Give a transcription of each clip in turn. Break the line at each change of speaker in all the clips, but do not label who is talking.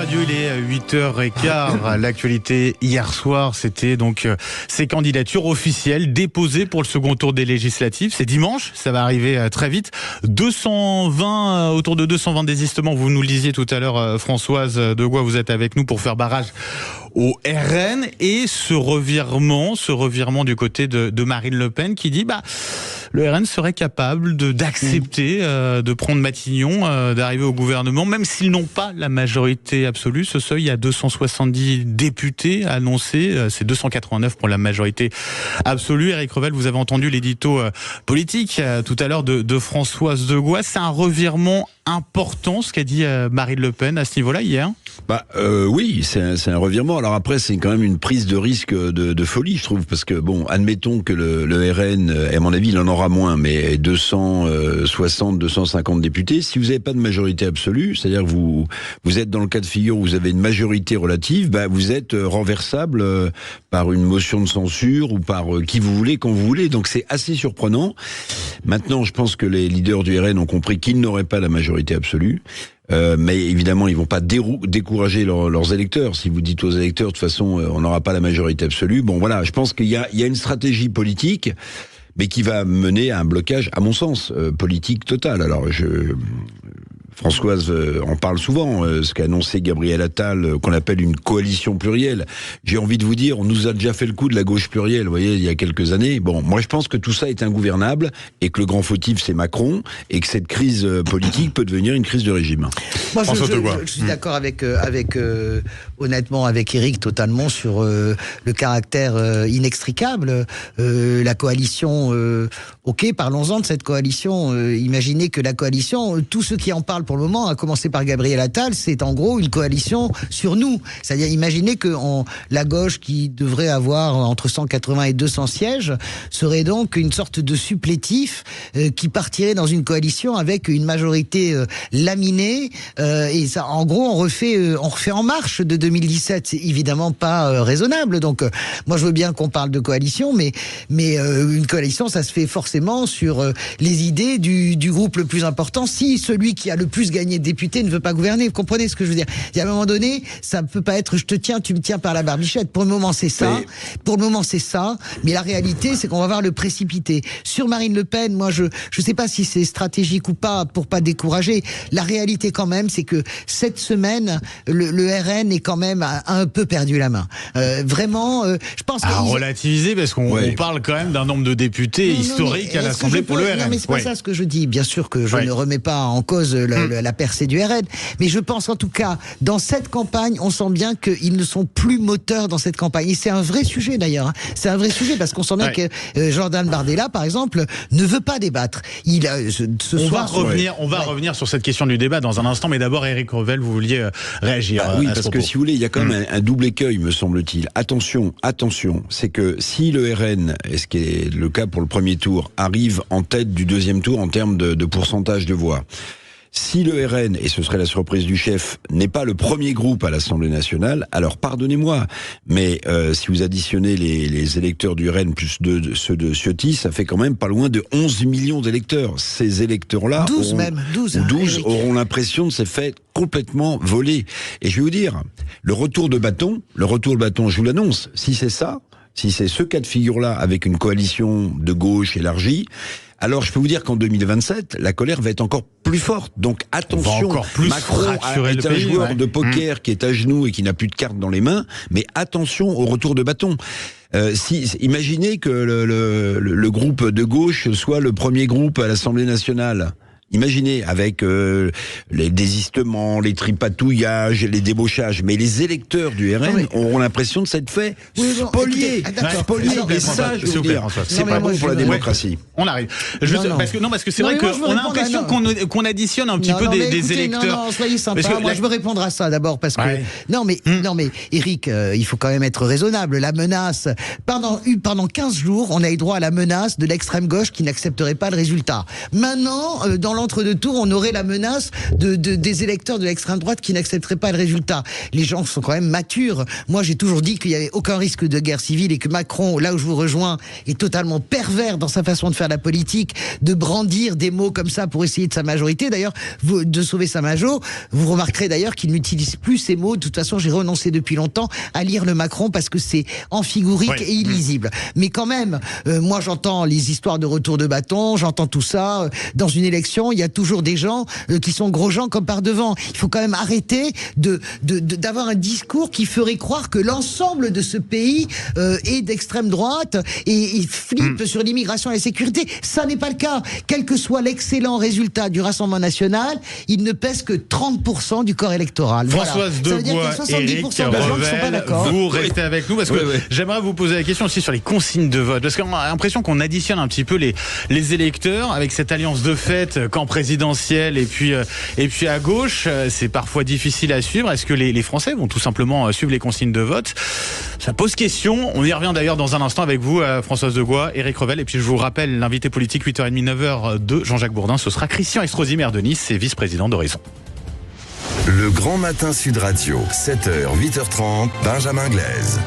Radio, il est 8h15. L'actualité hier soir, c'était donc ces candidatures officielles déposées pour le second tour des législatives. C'est dimanche, ça va arriver très vite. 220, autour de 220 désistements, vous nous le disiez tout à l'heure, Françoise Degois, vous êtes avec nous pour faire barrage au RN. Et ce revirement du côté de Marine Le Pen qui dit le RN serait capable d'accepter de prendre Matignon, d'arriver au gouvernement, même s'ils n'ont pas la majorité absolue. Ce seuil, il y a 270 députés annoncés, c'est 289 pour la majorité absolue. Éric Revel, vous avez entendu l'édito politique tout à l'heure de Françoise Degois. C'est un revirement important, ce qu'a dit Marine Le Pen à ce niveau-là hier.
Oui, c'est un revirement. Alors après, c'est quand même une prise de risque de folie, je trouve, parce que bon, admettons que le RN, à mon avis, il en aura moins, mais 260, 250 députés. Si vous n'avez pas de majorité absolue, c'est-à-dire que vous êtes dans le cas de figure où vous avez une majorité relative, vous êtes renversable par une motion de censure ou par qui vous voulez, quand vous voulez. Donc c'est assez surprenant. Maintenant, je pense que les leaders du RN ont compris qu'ils n'auraient pas la majorité absolue. Mais évidemment, ils vont pas décourager leurs électeurs. Si vous dites aux électeurs, de toute façon, on n'aura pas la majorité absolue. Bon, voilà, je pense qu'il y a une stratégie politique, mais qui va mener à un blocage, à mon sens, politique total. Alors, Françoise en parle souvent, ce qu'a annoncé Gabriel Attal, qu'on appelle une coalition plurielle. J'ai envie de vous dire, on nous a déjà fait le coup de la gauche plurielle, vous voyez, il y a quelques années. Bon, moi je pense que tout ça est ingouvernable et que le grand fautif c'est Macron et que cette crise politique peut devenir une crise de régime.
Moi je suis d'accord honnêtement avec Éric totalement sur le caractère inextricable. La coalition, ok, parlons-en de cette coalition. Imaginez que la coalition, tous ceux qui en parlent pour le moment, à commencer par Gabriel Attal, c'est en gros une coalition sur nous. C'est-à-dire, imaginez que la gauche, qui devrait avoir entre 180 et 200 sièges, serait donc une sorte de supplétif qui partirait dans une coalition avec une majorité laminée. Et ça, en gros, on refait en marche de 2017. C'est évidemment pas raisonnable. Donc, moi, je veux bien qu'on parle de coalition, mais une coalition, ça se fait forcément sur les idées du groupe le plus important. Si celui qui a le plus gagné de députés ne veut pas gouverner, vous comprenez ce que je veux dire? Il y a un moment donné, ça ne peut pas être je te tiens, tu me tiens par la barbichette. Pour le moment, c'est ça. Pour le moment, c'est ça. Mais la réalité, c'est qu'on va voir le précipiter. Sur Marine Le Pen, moi, je sais pas si c'est stratégique ou pas pour pas décourager. La réalité, quand même, c'est que cette semaine, le RN est quand même un peu perdu la main. Vraiment, je pense
à relativiser, parce qu'on parle quand même d'un nombre de députés historiques à l'Assemblée pour le RN.
Non, mais c'est pas ça ce que je dis. Bien sûr que je ne remets pas en cause la percée du RN, mais je pense en tout cas, dans cette campagne, on sent bien qu'ils ne sont plus moteurs dans cette campagne. Et c'est un vrai sujet d'ailleurs. Hein. C'est un vrai sujet parce qu'on sent bien que Jordan Bardella, par exemple, ne veut pas débattre.
On va revenir sur cette question du débat dans un instant, mais d'abord, Éric Revel, vous vouliez réagir.
Oui, parce que si vous voulez, il y a quand même un double écueil, me semble-t-il. Attention, c'est que si le RN, et ce qui est le cas pour le premier tour, arrive en tête du deuxième tour en termes de pourcentage de voix, si le RN, et ce serait la surprise du chef, n'est pas le premier groupe à l'Assemblée nationale, alors pardonnez-moi, mais si vous additionnez les électeurs du RN plus ceux de Ciotti, ça fait quand même pas loin de 11 millions d'électeurs. Ces électeurs-là,
12
auront l'impression de s'être fait complètement voler. Et je vais vous dire, le retour de bâton, je vous l'annonce, si c'est ce cas de figure-là avec une coalition de gauche élargie, alors je peux vous dire qu'en 2027, la colère va être encore plus forte. Donc attention, Macron est un joueur de poker qui est à genoux et qui n'a plus de cartes dans les mains, mais attention au retour de bâton. Imaginez que le groupe de gauche soit le premier groupe à l'Assemblée nationale. Imaginez, avec les désistements, les tripatouillages, les débauchages, mais les électeurs du RN auront l'impression de s'être fait spolier. Et ça, je veux dire, c'est pas bon pour la démocratie.
On arrive. Parce que c'est vrai qu'on a l'impression qu'on additionne un petit peu des électeurs.
Non, soyez sympa. Moi, je veux répondre à ça d'abord parce que non, mais Éric, il faut quand même être raisonnable. La menace, pendant 15 jours, on a eu droit à la menace de l'extrême gauche qui n'accepterait pas le résultat. Maintenant, dans l'entre-deux tours, on aurait la menace des électeurs de l'extrême droite qui n'accepteraient pas le résultat. Les gens sont quand même matures. Moi, j'ai toujours dit qu'il n'y avait aucun risque de guerre civile et que Macron, là où je vous rejoins, est totalement pervers dans sa façon de faire la politique, de brandir des mots comme ça pour essayer de sa majorité. D'ailleurs, de sauver sa majo. Vous remarquerez d'ailleurs qu'il n'utilise plus ces mots. De toute façon, j'ai renoncé depuis longtemps à lire le Macron parce que c'est amphigorique et illisible. Mais quand même, moi j'entends les histoires de retour de bâton, j'entends tout ça. Dans une élection, il y a toujours des gens qui sont gros gens comme par devant. Il faut quand même arrêter d'avoir un discours qui ferait croire que l'ensemble de ce pays est d'extrême droite et flippe sur l'immigration et la sécurité. Ça n'est pas le cas. Quel que soit l'excellent résultat du Rassemblement national, il ne pèse que 30% du corps électoral.
Françoise Degois, Éric Revel, vous restez avec nous parce que j'aimerais vous poser la question aussi sur les consignes de vote, parce qu'on a l'impression qu'on additionne un petit peu les électeurs avec cette alliance de fait, camp présidentiel et puis à gauche. C'est parfois difficile à suivre. Est-ce que les Français vont tout simplement suivre les consignes de vote? Ça pose question. On y revient d'ailleurs dans un instant avec vous, Françoise Degois, Éric Revel, et puis je vous rappelle l'invité politique 8h30, 9h de Jean-Jacques Bourdin. Ce sera Christian Estrosi, maire de Nice et vice-président d'Horizon.
Le Grand Matin Sud Radio, 7h, 8h30, Benjamin Glaise.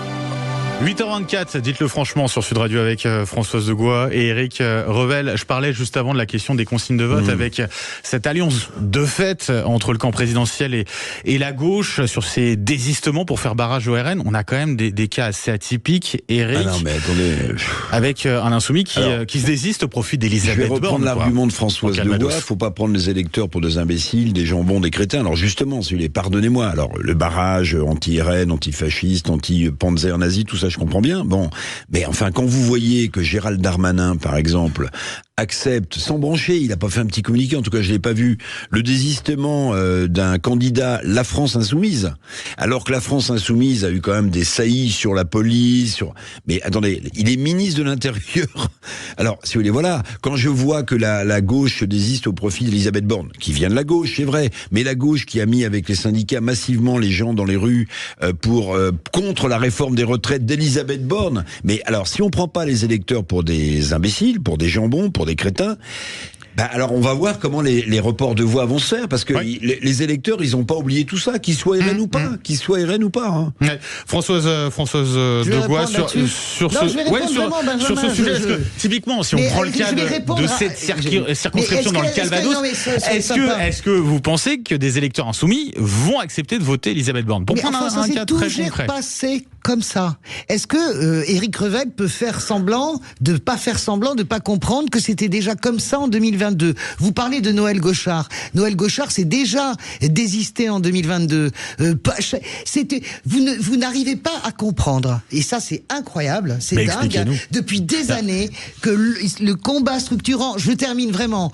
8h24, dites-le franchement sur Sud Radio avec Françoise Degois et Éric Revel. Je parlais juste avant de la question des consignes de vote avec cette alliance de fait entre le camp présidentiel et la gauche sur ces désistements pour faire barrage au RN. On a quand même des cas assez atypiques, Éric.
Ah non, mais attendez.
Avec un insoumis qui se désiste au profit d'Elisabeth Borne.
Je vais reprendre l'argument de Françoise Degois. Faut pas prendre les électeurs pour des imbéciles, des jambons, des crétins. Alors justement, pardonnez-moi. Alors le barrage anti-RN, anti-fasciste, anti-panzer nazi, tout ça, je comprends bien. Bon, mais enfin, quand vous voyez que Gérald Darmanin, par exemple, accepte, sans brancher, il n'a pas fait un petit communiqué, en tout cas je l'ai pas vu, le désistement d'un candidat La France Insoumise, alors que La France Insoumise a eu quand même des saillies sur la police, mais attendez, il est ministre de l'Intérieur. Alors, si vous voulez, voilà, quand je vois que la gauche se désiste au profit d'Elisabeth Borne, qui vient de la gauche, c'est vrai, mais la gauche qui a mis avec les syndicats massivement les gens dans les rues contre la réforme des retraites d'Elisabeth Borne. Mais alors, si on prend pas les électeurs pour des imbéciles, pour des jambons, pour des crétins, alors on va voir comment les reports de voix vont se faire, parce que les électeurs, ils n'ont pas oublié tout ça, qu'ils soient RN ou pas, Hein.
Françoise Degois sur ce sujet, parce que typiquement, si on prend le cas de cette circonscription dans le Calvados, est-ce que vous pensez que des électeurs insoumis vont accepter de voter Elisabeth Borne? Pour prendre un cas très concret.
Passé comme ça. Est-ce que Éric Revel peut faire semblant de pas comprendre que c'était déjà comme ça en 2022? Vous parlez de Noël Gauchard. Noël Gauchard s'est déjà désisté en 2022. Vous n'arrivez pas à comprendre. Et ça, c'est incroyable. C'est dingue. Depuis des années que le combat structurant, je termine vraiment,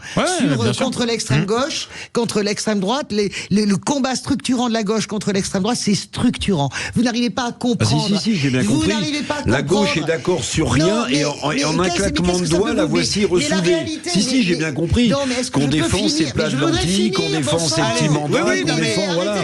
contre l'extrême gauche, contre l'extrême droite, le combat structurant de la gauche contre l'extrême droite, c'est structurant. Vous n'arrivez pas à comprendre.
Si, j'ai bien compris. La gauche est d'accord sur rien et en un claquement de doigts, la voici ressoudée. Si, j'ai bien compris. Qu'on défend ses places de lentilles, qu'on défend ses petits mandats, qu'on défend, voilà.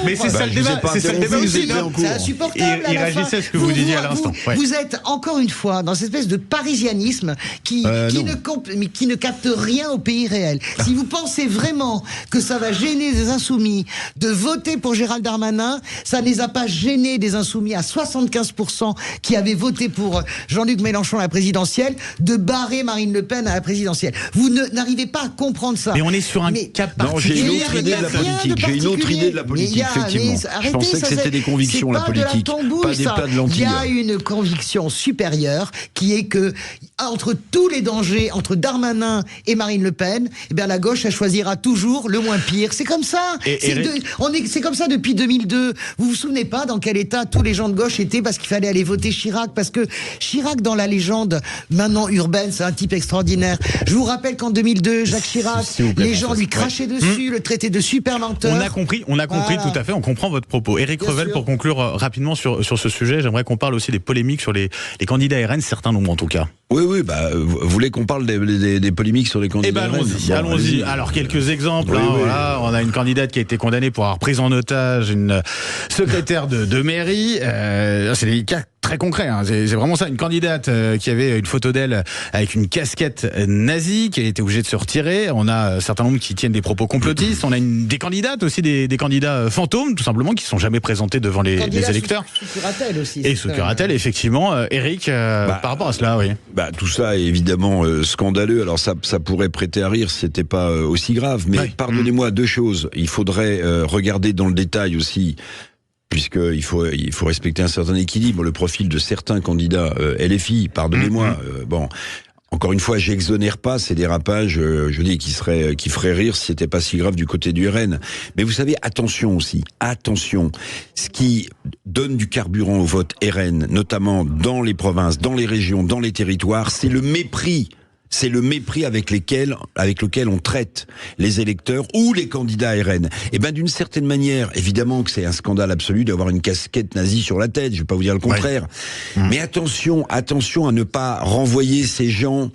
Mais c'est ça le débat. C'est ça le débat aussi.
C'est insupportable.
Il réagissait à ce que vous disiez à l'instant.
Vous êtes encore une fois dans cette espèce de parisianisme qui ne capte rien au pays réel. Si vous pensez vraiment que ça va gêner des insoumis de voter pour Gérald Darmanin, ça ne les a pas gênés des insoumis à 75% qui avaient voté pour Jean-Luc Mélenchon à la présidentielle de barrer Marine Le Pen à la présidentielle. Vous n'arrivez pas à comprendre ça.
Mais on est sur un cas particulier.
Non, j'ai une autre idée de la politique. J'ai une autre idée de la politique, effectivement. Je pensais que c'était des convictions, la politique, pas des plats de lentilles.
Il y a une conviction supérieure qui est que entre tous les dangers, entre Darmanin et Marine Le Pen, la gauche, elle choisira toujours le moins pire. C'est comme ça. C'est comme ça depuis 2002. Vous vous souvenez pas dans quel état tous les gens de gauche étaient parce qu'il fallait aller voter Chirac, parce que Chirac, dans la légende maintenant urbaine, c'est un type extraordinaire. Je vous rappelle qu'en 2002, Jacques Chirac, les gens lui crachaient dessus, le traitaient de super menteur.
On a compris tout à fait, on comprend votre propos. Éric Revel, pour conclure rapidement sur ce sujet, j'aimerais qu'on parle aussi des polémiques sur les candidats RN, certains nombres en tout cas.
Oui, vous voulez qu'on parle des polémiques sur les candidats RN?
Allons-y. Alors, quelques exemples. Voilà, on a une candidate qui a été condamnée pour avoir pris en otage une secrétaire de mairie, c'est des cas très concret, hein. C'est vraiment ça, une candidate qui avait une photo d'elle avec une casquette nazie, qui a été obligée de se retirer. On a un certain nombre qui tiennent des propos complotistes. On a des candidates aussi, des candidats fantômes, tout simplement, qui sont jamais présentés devant les électeurs.
Sous curatelle aussi.
Et sous curatelle, effectivement. Eric, par rapport à cela, oui.
Tout ça est évidemment scandaleux. Alors ça pourrait prêter à rire si c'était pas aussi grave. Mais pardonnez-moi, deux choses. Il faudrait regarder dans le détail aussi, puisqu'il faut respecter un certain équilibre, le profil de certains candidats LFI, pardonnez-moi, encore une fois, j'exonère pas ces dérapages, je dis, qui feraient rire si c'était pas si grave du côté du RN. Mais vous savez, attention aussi, attention, ce qui donne du carburant au vote RN, notamment dans les provinces, dans les régions, dans les territoires, c'est le mépris. C'est le mépris avec lequel on traite les électeurs ou les candidats RN. Et d'une certaine manière, évidemment que c'est un scandale absolu d'avoir une casquette nazie sur la tête, je vais pas vous dire le contraire. Mais attention à ne pas renvoyer ces gens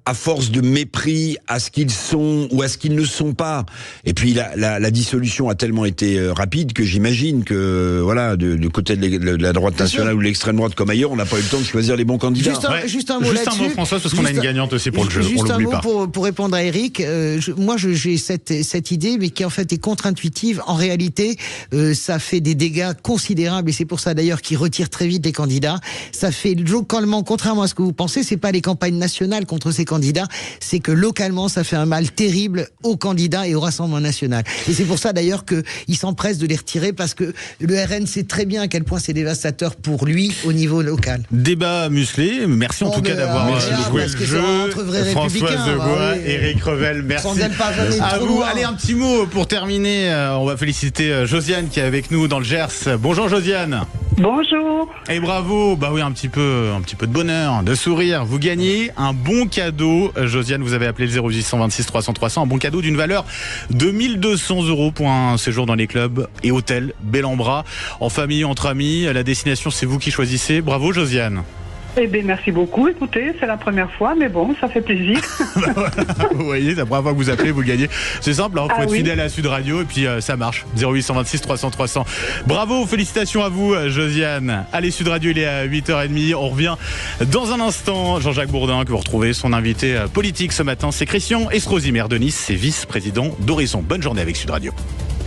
à force de mépris à ce qu'ils sont ou à ce qu'ils ne sont pas. Et puis la dissolution a tellement été rapide que j'imagine que du côté de la droite nationale ou de l'extrême droite comme ailleurs, on n'a pas eu le temps de choisir les bons candidats.
Juste un mot là-dessus,
François, parce qu'on a une gagnante aussi pour le jeu.
Juste
on l'oublie pas.
Pour répondre à Eric, moi j'ai cette idée, mais qui en fait est contre-intuitive. En réalité, ça fait des dégâts considérables, et c'est pour ça d'ailleurs qu'ils retirent très vite les candidats. Ça fait localement, contrairement à ce que vous pensez, c'est pas les campagnes nationales contre ces candidats, c'est que localement ça fait un mal terrible aux candidats et au Rassemblement national. Et c'est pour ça d'ailleurs qu'ils s'empressent de les retirer, parce que le RN sait très bien à quel point c'est dévastateur pour lui au niveau local.
Débat musclé, merci en tout cas d'avoir joué le jeu. François Zegois, Eric Revel, merci à vous. Allez, un petit mot pour terminer, on va féliciter Josiane qui est avec nous dans le Gers. Bonjour Josiane.
Bonjour.
Et bravo, un petit peu de bonheur, de sourire. Vous gagnez un bon cadeau. Josiane, vous avez appelé le 0826 300 300, un bon cadeau d'une valeur de 1 200 € pour un séjour dans les clubs et hôtels Bel-en-Bras, en famille, entre amis. La destination, c'est vous qui choisissez. Bravo Josiane.
Eh bien, merci beaucoup. Écoutez, c'est la première fois, mais bon, ça fait plaisir.
Vous voyez, c'est la première fois que vous appelez, vous gagnez. C'est simple, faut être fidèle à Sud Radio et puis ça marche. 0826 300 300. Bravo, félicitations à vous, Josiane. Allez, Sud Radio, il est à 8h30. On revient dans un instant. Jean-Jacques Bourdin, que vous retrouvez, son invité politique ce matin, c'est Christian Estrosi, maire de Nice, c'est vice-président d'Horizon. Bonne journée avec Sud Radio.